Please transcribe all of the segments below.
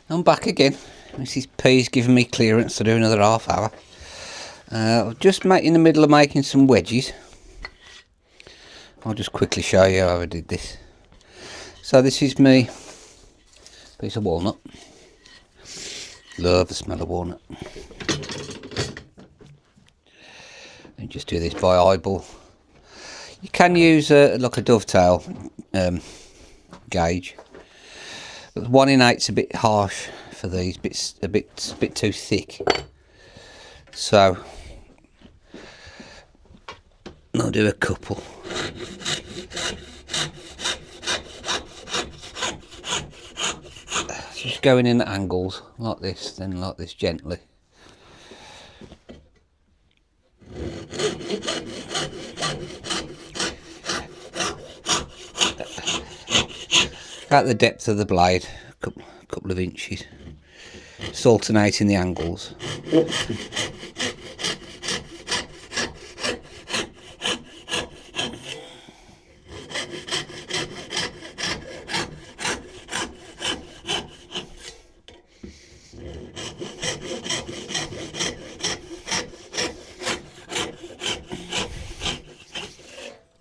I'm back again. Mrs. P's giving me clearance to do another half hour. I'm just in the middle of making some wedges. I'll just quickly show you how I did this. So this is me piece of walnut. Love the smell of walnut. And just do this by eyeball. You can use like a dovetail gauge, but 1 in 8's a bit harsh for these. A bit too thick. So I'll do a couple. Just going in at angles like this, then like this gently. At the depth of the blade, a couple of inches. Just alternating the angles.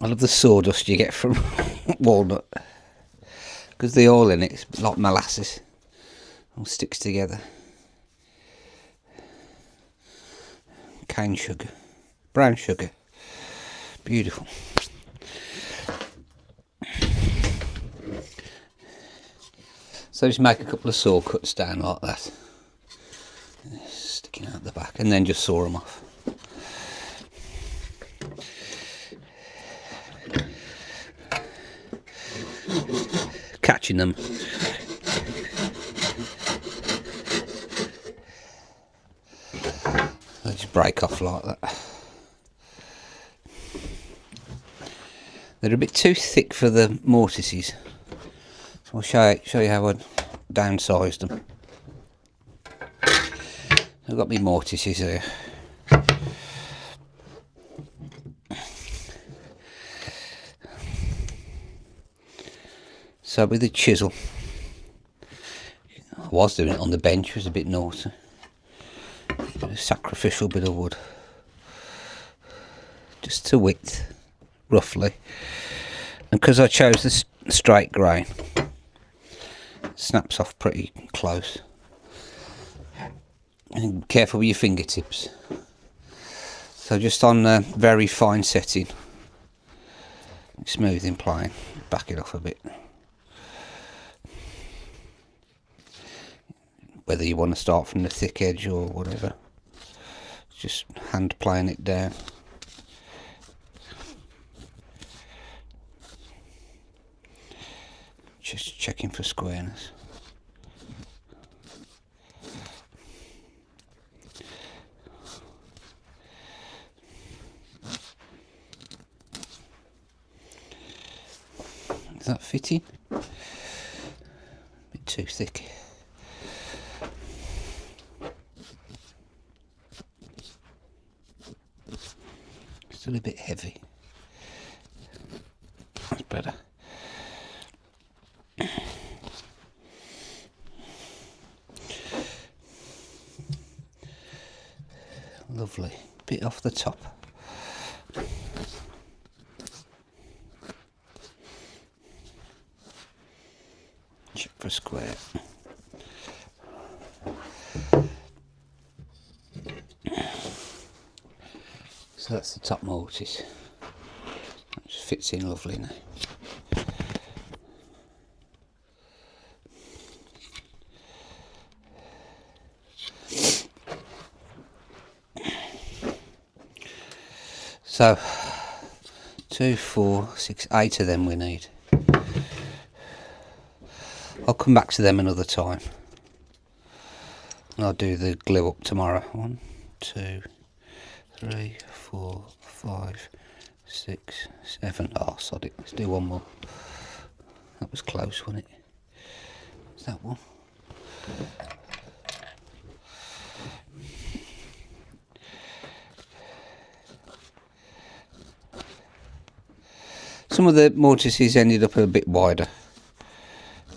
I love the sawdust you get from walnut, because the oil in it is like molasses, all sticks together. Cane sugar, brown sugar, beautiful. So just make a couple of saw cuts down like that, sticking out the back, and then just saw them off. Catching them. They just break off like that. They're a bit too thick for the mortises, so I'll show you how I downsized them. I've got my mortises here. So with the chisel, I was doing it on the bench, it was a bit naughty. A sacrificial bit of wood. Just to width, roughly. And because I chose the straight grain, it snaps off pretty close. And be careful with your fingertips. So just on a very fine setting, smoothing plane, back it off a bit. Whether you want to start from the thick edge or whatever, just hand playing it down. Just checking for squareness. Is that fitting? A bit too thick. Still a bit heavy. That's better. Lovely. Bit off the top. Check for square. So that's the top mortise. That just fits in lovely now. So 2, 4, 6, 8 of them we need. I'll come back to them another time. I'll do the glue up tomorrow. 1, 2, 3, 4, 5, 6, 7. Oh, sod it. Let's do one more. That was close, wasn't it? Is that one? Some of the mortises ended up a bit wider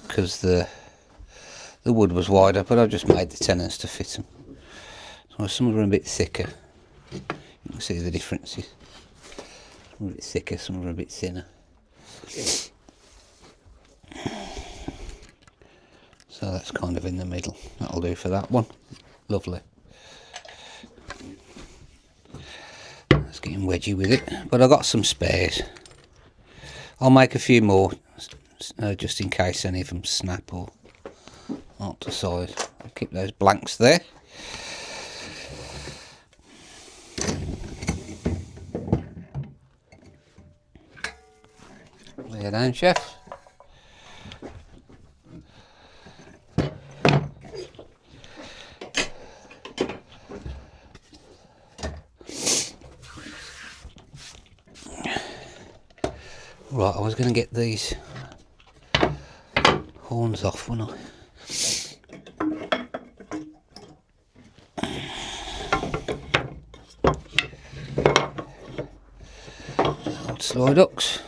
because the the wood was wider, but I just made the tenons to fit them. So some of them are a bit thicker. You can see the differences. Some are a bit thicker, some are a bit thinner. So that's kind of in the middle. That'll do for that one. Lovely. It's getting wedgy with it, but I've got some spares. I'll make a few more just in case any of them snap or aren't to size. I'll keep those blanks there. Lay it down, chef. Right, I was going to get these horns off, wasn't I? Old slow ducks.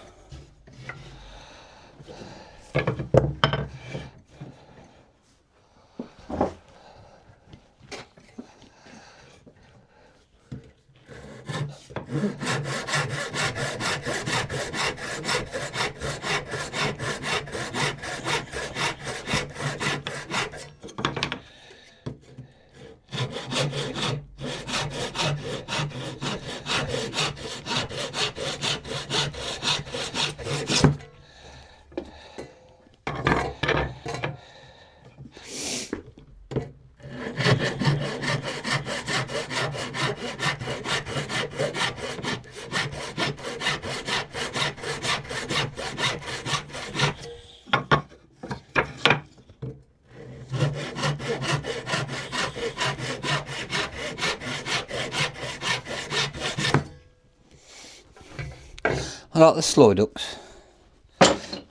I like the slow ducks,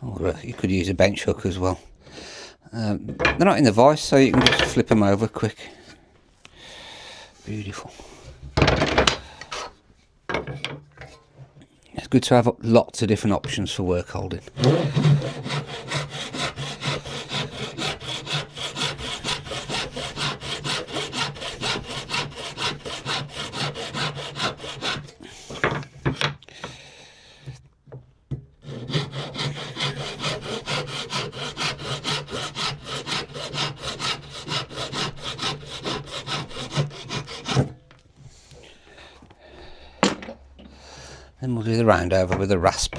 or you could use a bench hook as well. They're not in the vise, so you can just flip them over quick. Beautiful. It's good to have lots of different options for work holding. Then we'll do the round over with a rasp.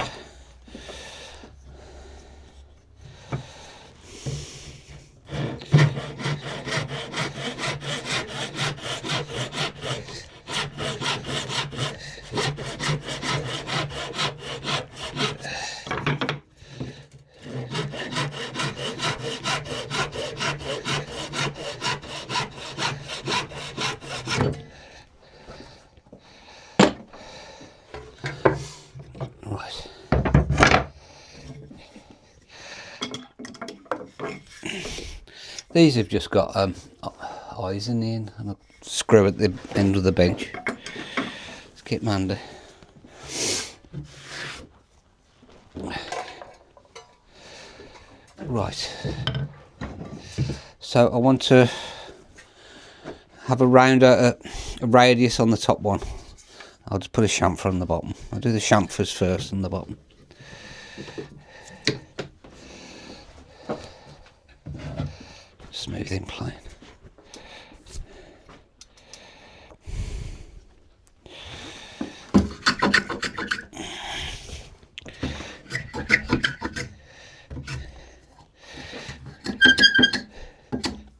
These have just got eyes in the end and a screw at the end of the bench. Let's get Mandy. Right. So I want to have a rounder, a radius on the top one. I'll just put a chamfer on the bottom. I'll do the chamfers first on the bottom. Smooth in plane.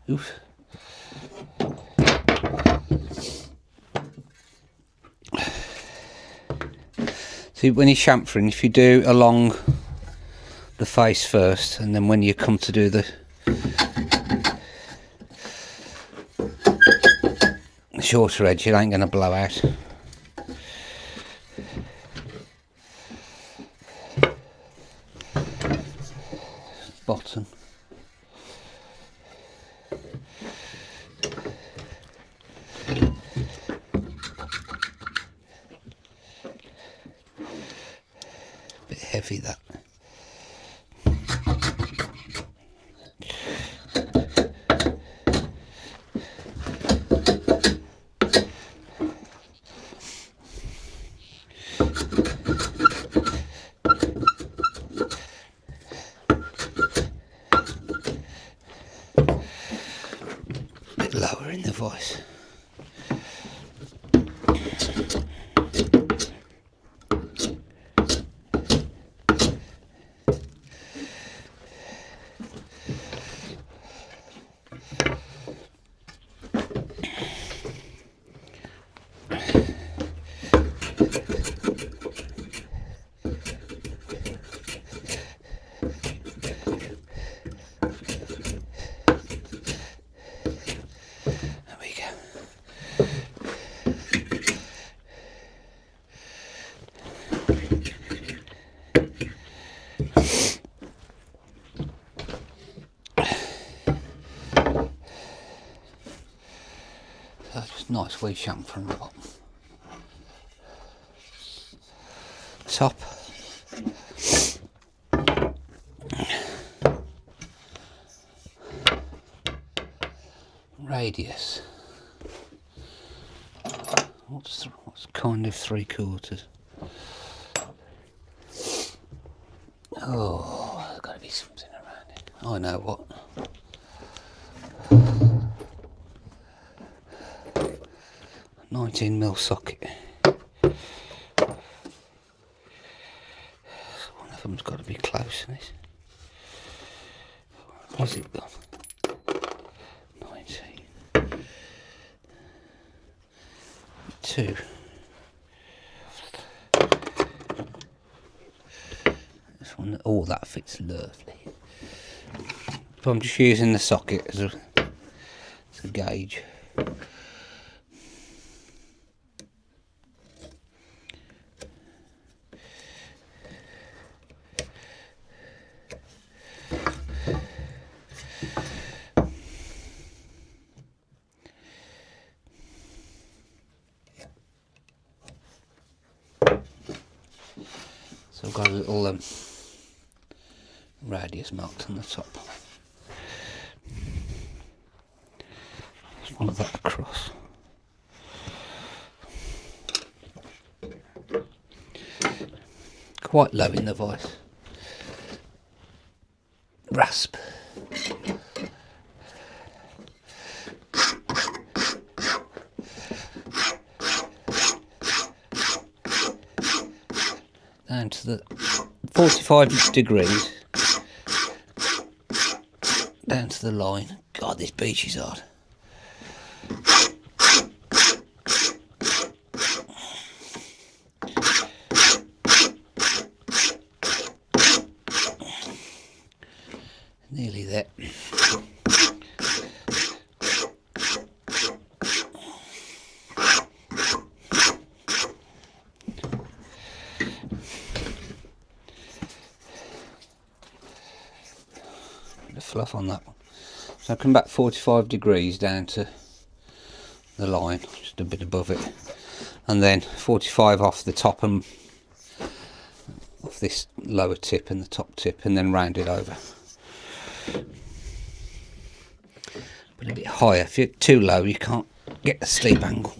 Oof. See, when you're chamfering, if you do along the face first, and then when you come to do the shorter edge, it ain't going to blow out. Bottom. Bit heavy that. in the voice. That's nice wee shank from the bottom. Top. Radius. What's kind of 3/4? Oh, there's got to be something around it. I know what. 19mm socket. One of them's got to be close to this. Where's it gone? 19. 2. This one, oh, that fits lovely. But I'm just using the socket as a gauge. So I've got a little radius marked on the top. Just follow that across. Quite low in the voice. Rasp. Down to the 45 degrees, down to the line. God, this beach is hard. Nearly there. Fluff on that one. So I come back 45 degrees down to the line, just a bit above it, and then 45 off the top and off this lower tip and the top tip, and then round it over. But a bit higher. If you're too low, you can't get the sleep angle.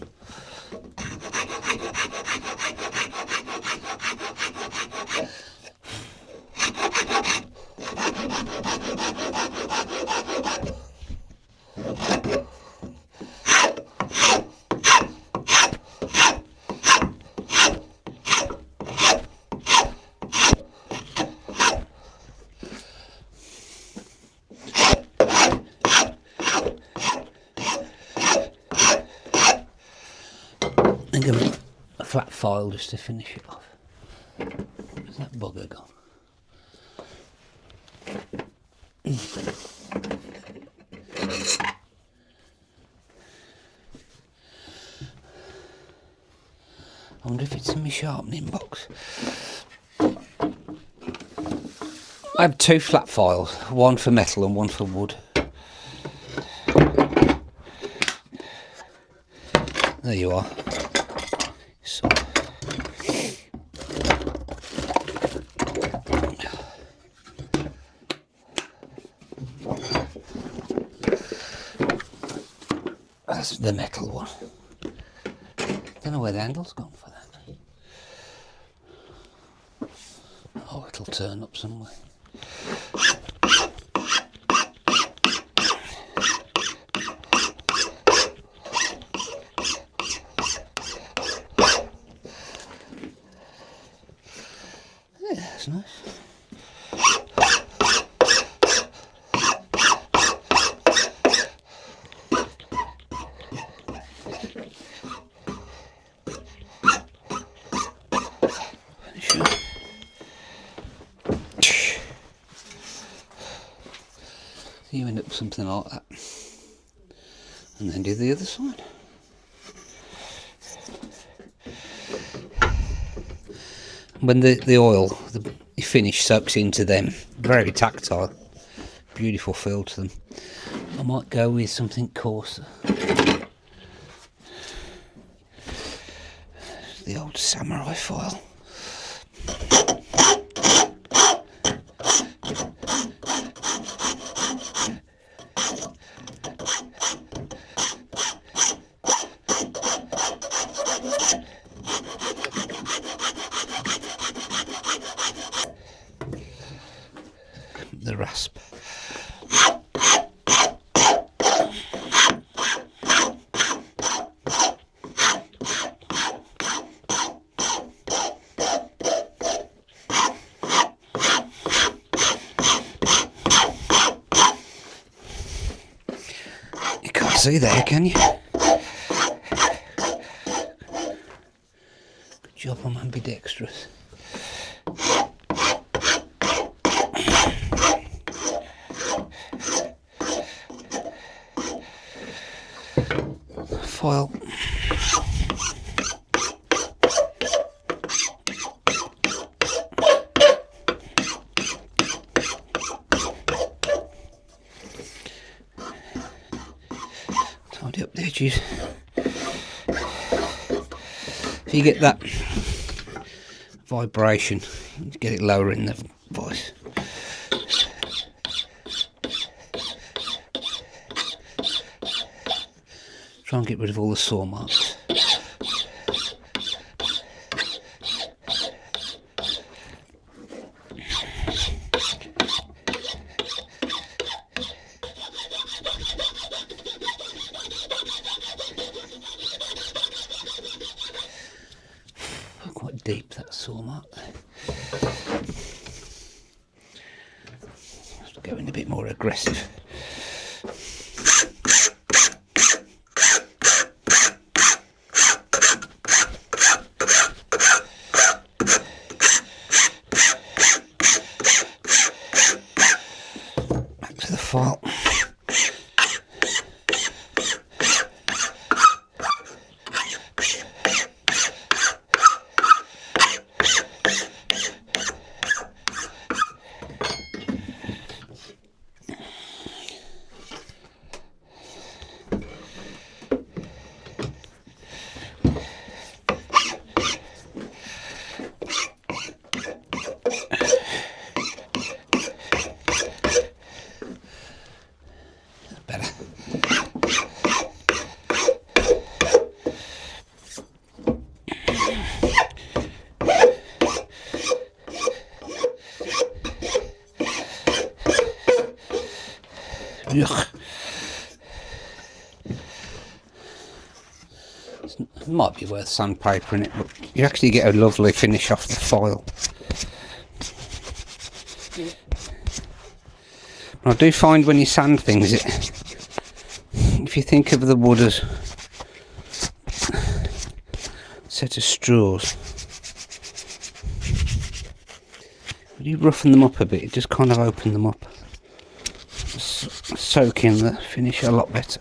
And give it a flat file just to finish it off. Where's that bugger gone? I wonder if it's in my sharpening box. I have 2 flat files, one for metal and one for wood. There you are. So. That's the metal one. Don't know where the handle's gone for that. Oh, it'll turn up somewhere. something like that, and then do the other side. When the oil, the finish soaks into them, very tactile, beautiful feel to them. I might go with something coarser. The old samurai foil. The rasp. You can't see there, can you? Good job, I'm ambidextrous. Foil. Tidy up the edges. If you get that vibration, you get it lower in the voice. Try and get rid of all the saw marks. Quite deep, that saw mark. Have to go in a bit more aggressive. Back to the file. Better. Ugh. It might be worth sandpapering it, but you actually get a lovely finish off the foil. I do find when you sand things, if you think of the wood as a set of straws, when you roughen them up a bit, you just kind of open them up, soak in the finish a lot better.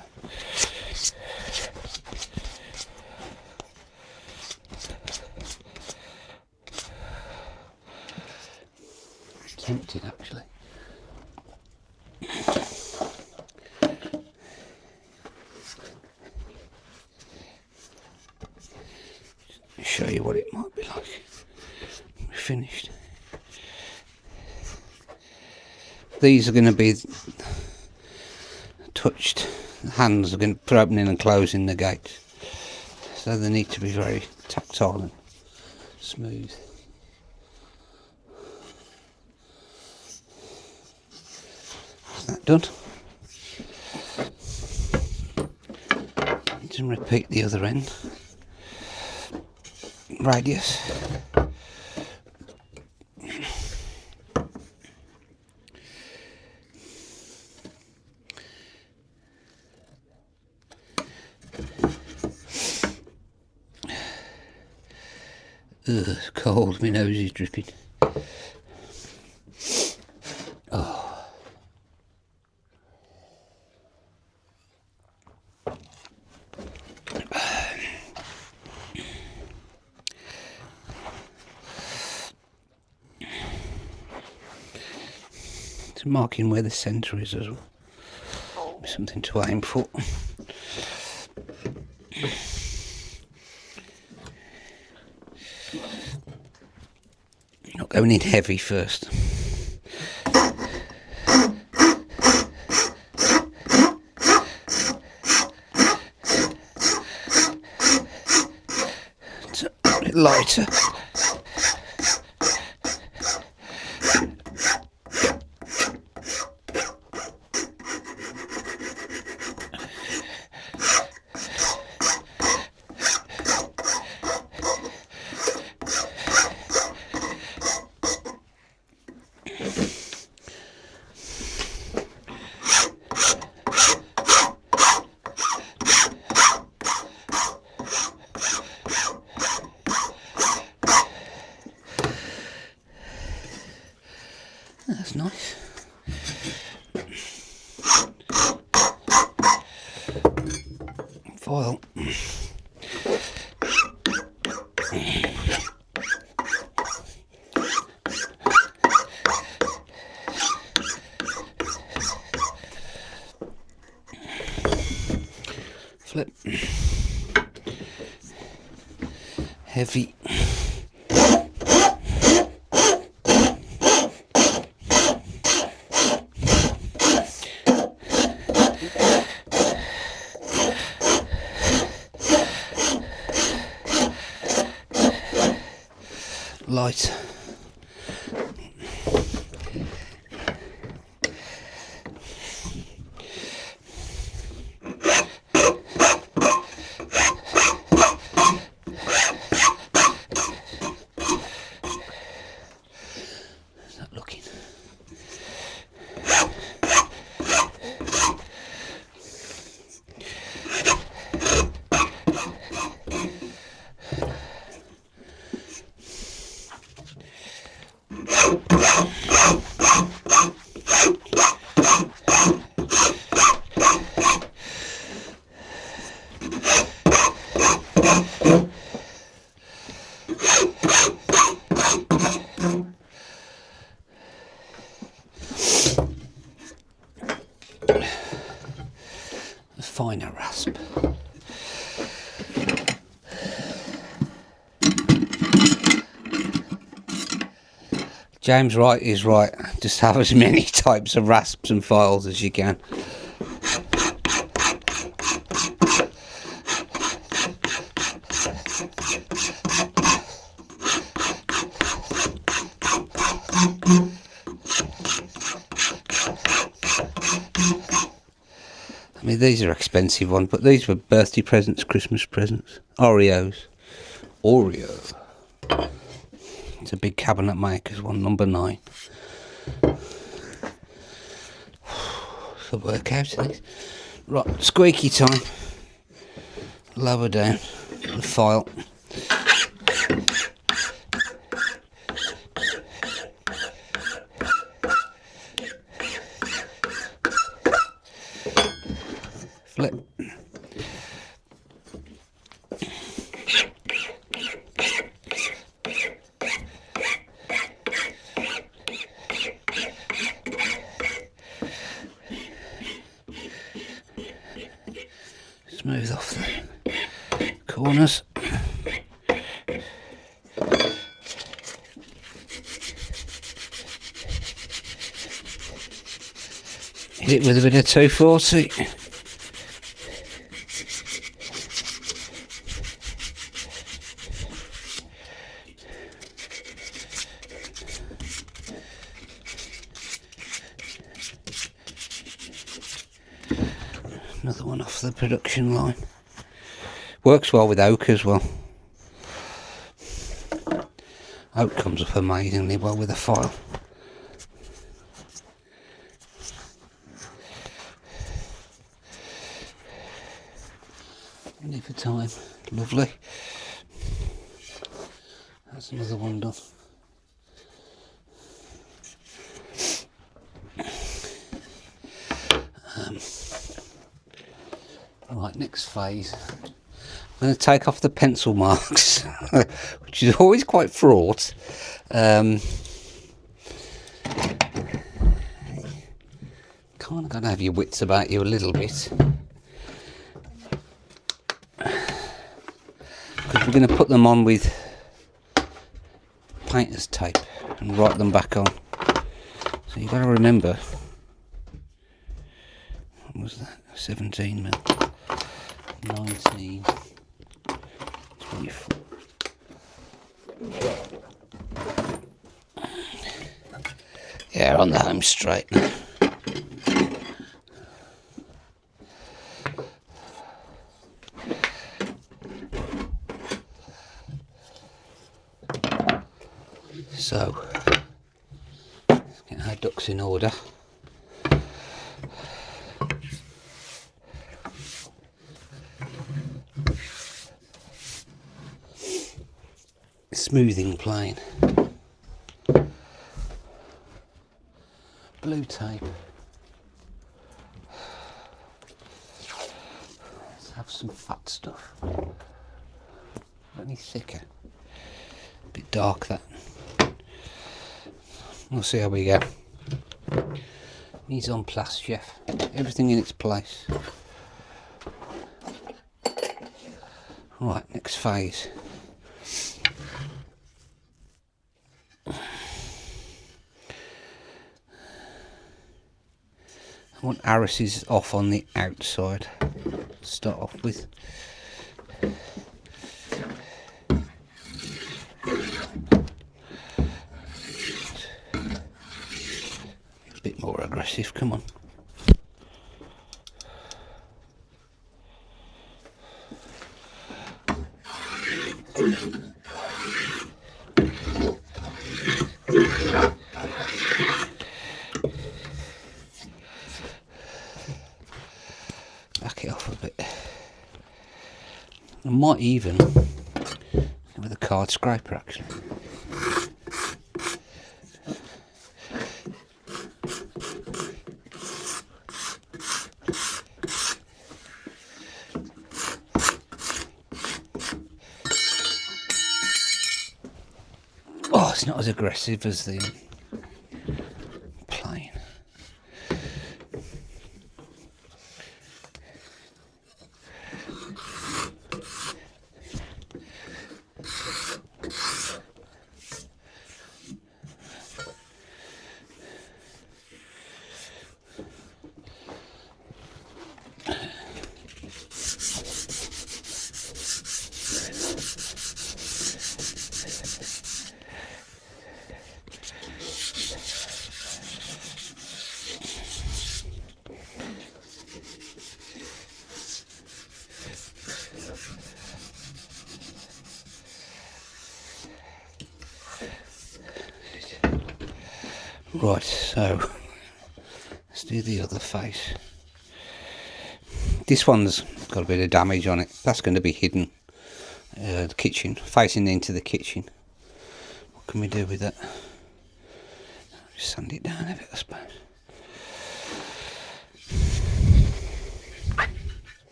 Tempted actually. Show you what it might be like when we're finished. These are going to be touched. The hands are going to for opening and closing the gate, so they need to be very tactile and smooth. Is that done? And repeat the other end. Radius. Ugh, cold, my nose is dripping. Oh. to marking where the centre is as well. Something to aim for. Not going in heavy first. It's a bit lighter. That's nice. Foil. Flip. Heavy. Light. How's that looking? A finer rasp. James Wright is right. Just have as many types of rasps and files as you can. I mean, these are expensive ones, but these were birthday presents, Christmas presents. Oreos. Oreo. It's a big cabinet maker's one, number 9. So work out of these. Right, squeaky time. Lower down the file. Flip. Smooth off the corners. Hit it with a bit of 240. Another one off the production line. Works well with oak as well. Oak comes up amazingly well with a file. Ready for time. Lovely. That's another one done. Right, next phase. I'm going to take off the pencil marks, which is always quite fraught. kind of got to have your wits about you a little bit. Because we're going to put them on with painter's tape and write them back on. So you've got to remember, what was that? 17 mil, 19, 24. Yeah, on the home straight now. So, let's get our ducks in order. Smoothing plane. Blue tape. Let's have some fat stuff. Any thicker? A bit dark that. We'll see how we go. Mise en place, chef. Everything in its place. Right, next phase. I want arises off on the outside to start off with. A bit more aggressive, come on. Back it off a bit. I might even go with a card scraper actually. Oh, it's not as aggressive as the plane. Right, so let's do the other face. This one's got a bit of damage on it. That's going to be hidden. The kitchen, facing into the kitchen. What can we do with that? Just sand it down a bit, I suppose.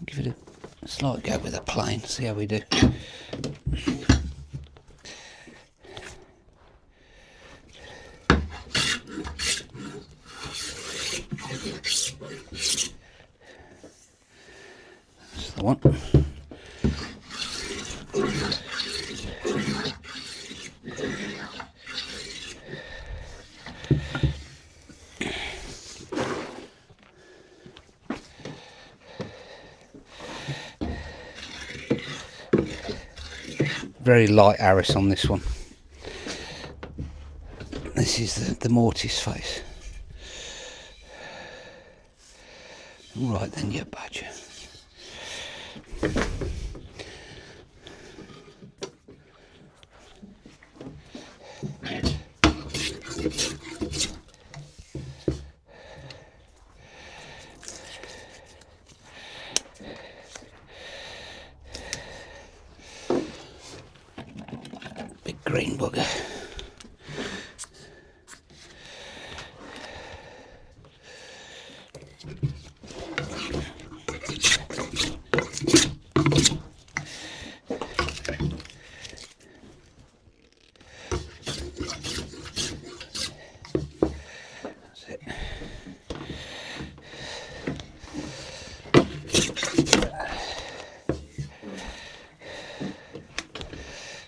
Give it a slight go with a plane, see how we do. That's the one. Very light aris on this one. This is the mortise face. Right then, you badger. Big green bugger. That's it.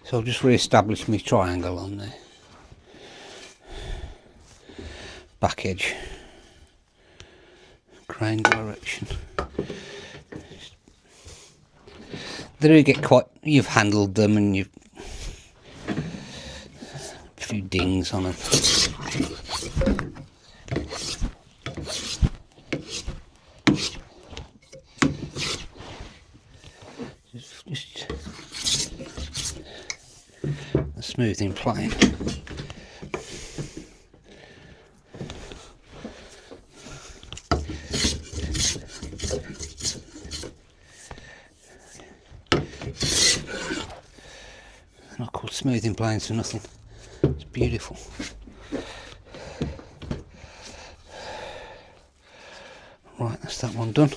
So I'll just re-establish my triangle on there. Back edge, grain direction. There you get quite, you've handled them and you've a few dings on them. Just a smoothing plane. They're not called smoothing planes for nothing. It's beautiful. Right, that's that one done.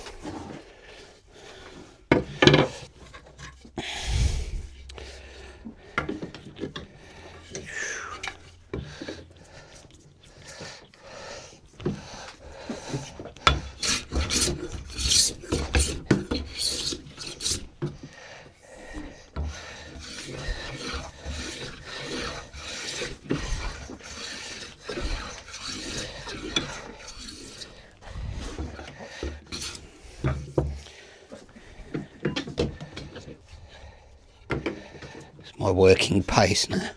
My working pace now.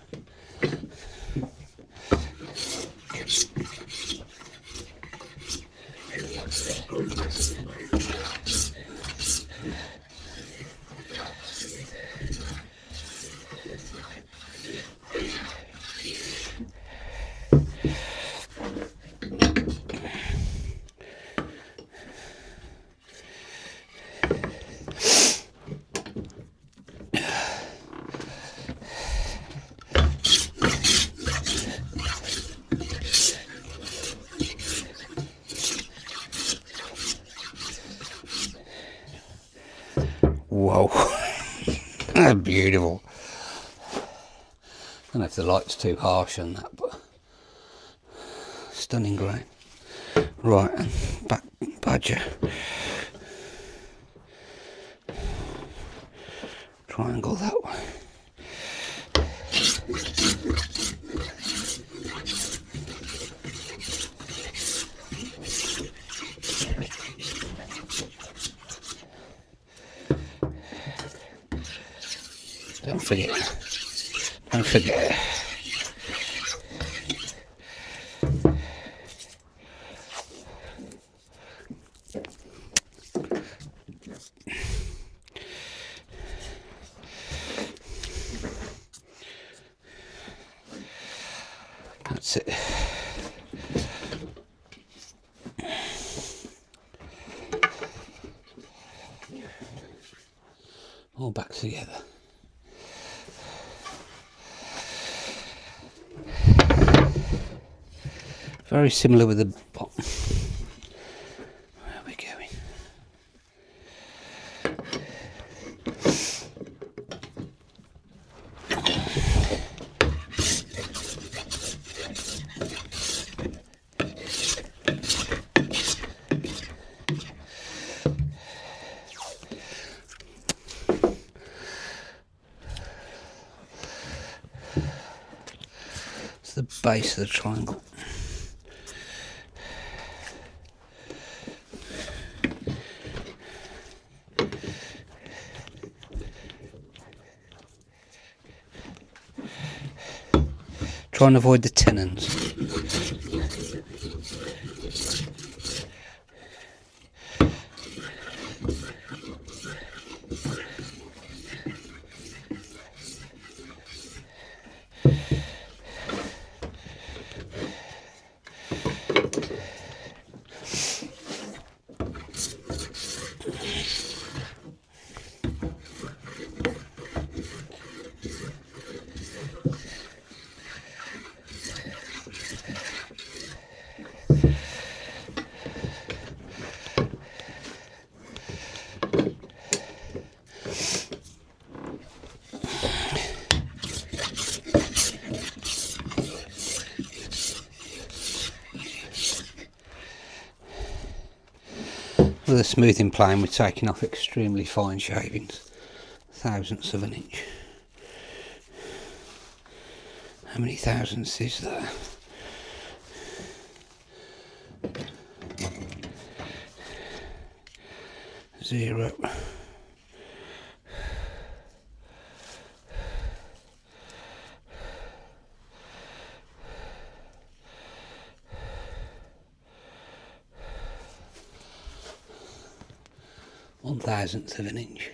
Whoa, that's beautiful. I don't know if the light's too harsh on that, but stunning grain. Right, and back badger. Triangle that way. Don't forget. That's it. All back together. Very similar with the bottom. Where are we going? It's the base of the triangle. Try and avoid the tenons. With a smoothing plane, we're taking off extremely fine shavings, thousandths of an inch. How many thousandths is that? Zero. One thousandth of an inch.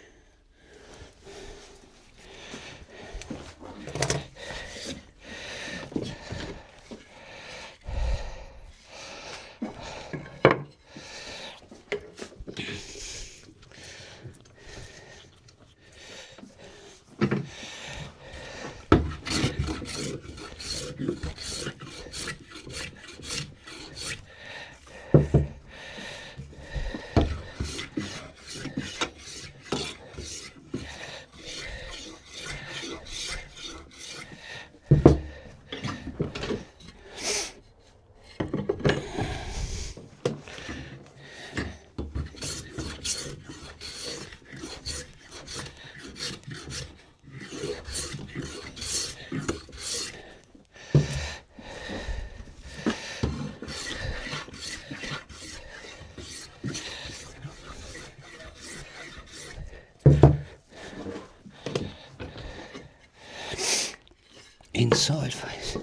Inside face.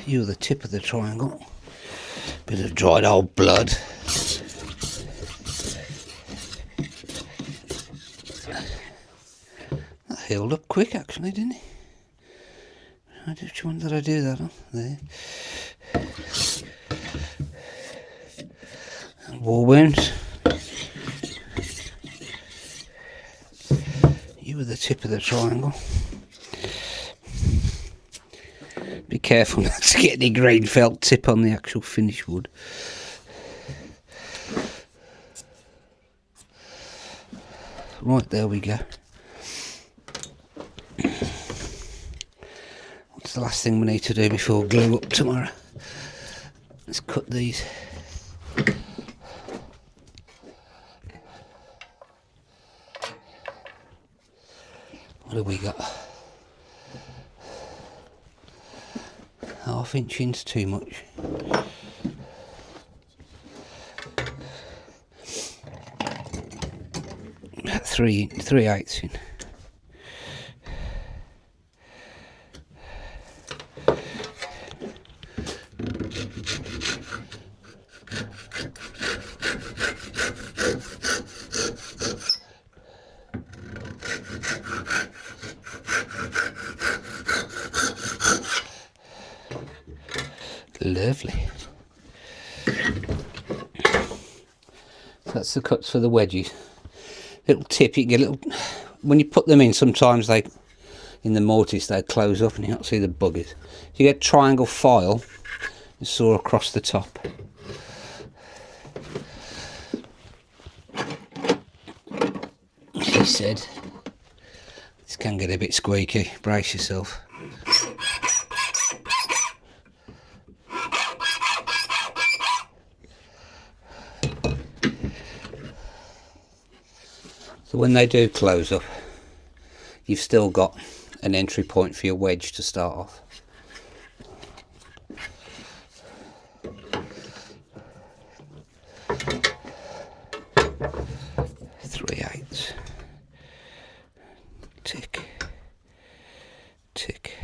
You're the tip of the triangle. Bit of dried old blood. That healed up quick actually, didn't it? Which one did I do that on? There. War wounds. You were the tip of the triangle. Be careful not to get any green felt tip on the actual finished wood. Right, there we go. What's the last thing we need to do before glue up tomorrow? Let's cut these. What have we got? Half inch in's too much. About 3/8 in. Lovely. So that's the cuts for the wedges. Little tip, you get a little, when you put them in, sometimes they, in the mortise, they close up and you can't see the buggers. So you get triangle file, you saw across the top. He said, this can get a bit squeaky, brace yourself. So when they do close up, you've still got an entry point for your wedge to start off. Three-eighths. Tick. Tick.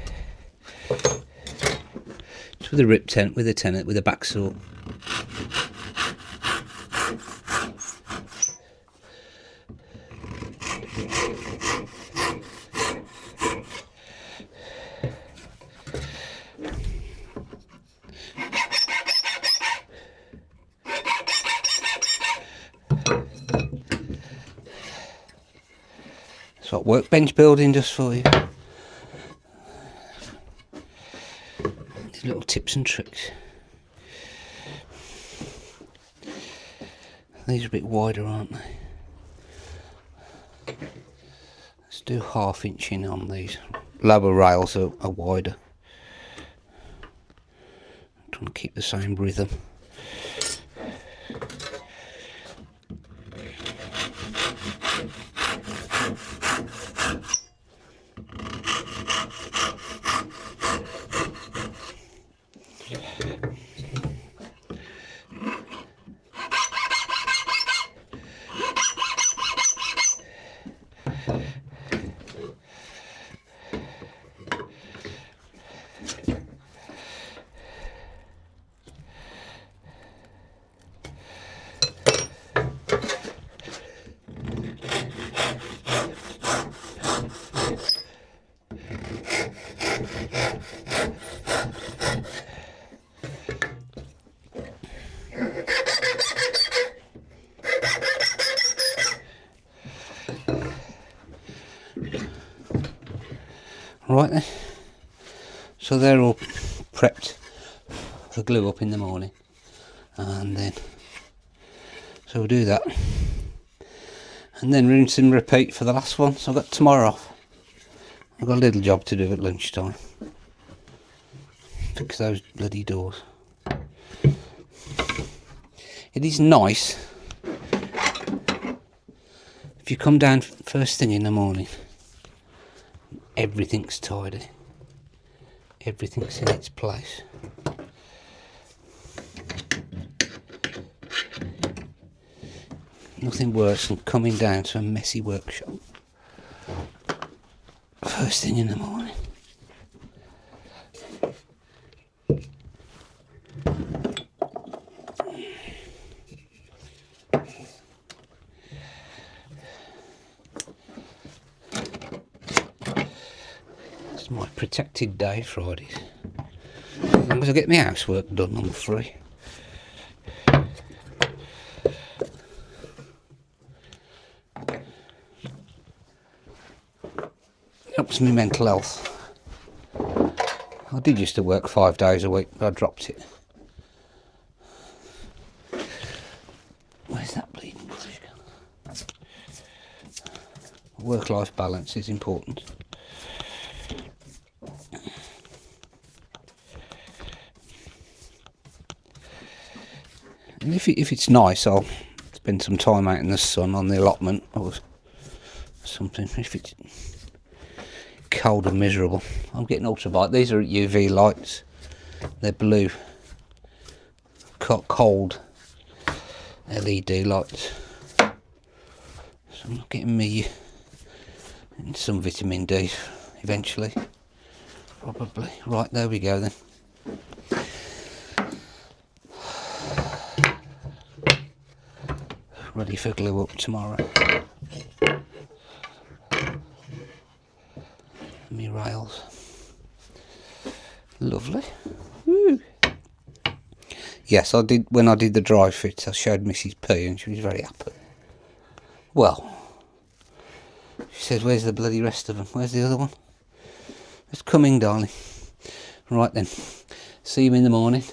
It's with a rip tent, with a back saw. That's what workbench building does for you. These little tips and tricks. These are a bit wider, aren't they? do 1/2 inch in on these. Lower rails are wider. I'm trying to keep the same rhythm. Right then, so they're all prepped for glue up in the morning, and then so we'll do that, and then rinse and repeat for the last one. So I've got tomorrow off. I've got a little job to do at lunchtime. Fix those bloody doors. It is nice if you come down first thing in the morning. Everything's tidy. Everything's in its place. Nothing worse than coming down to a messy workshop first thing in the morning. It's my protected day, Fridays. As long as I get my housework done, I'm free. Helps me mental health. I did used to work 5 days a week, but I dropped it. Where's that bleeding bush gone? Work-life balance is important. And if it's nice, I'll spend some time out in the sun on the allotment or something. If it's cold and miserable, I'm getting ultraviolet. These are UV lights. They're blue, cold LED lights. So I'm getting me some vitamin D eventually, probably. Right, there we go then. Ready for glue up tomorrow. Me rails. Lovely. Woo. Yes, I did. When I did the dry fit, I showed Mrs. P and she was very happy. Well, she says, where's the bloody rest of them? Where's the other one? It's coming, darling. Right then. See you in the morning.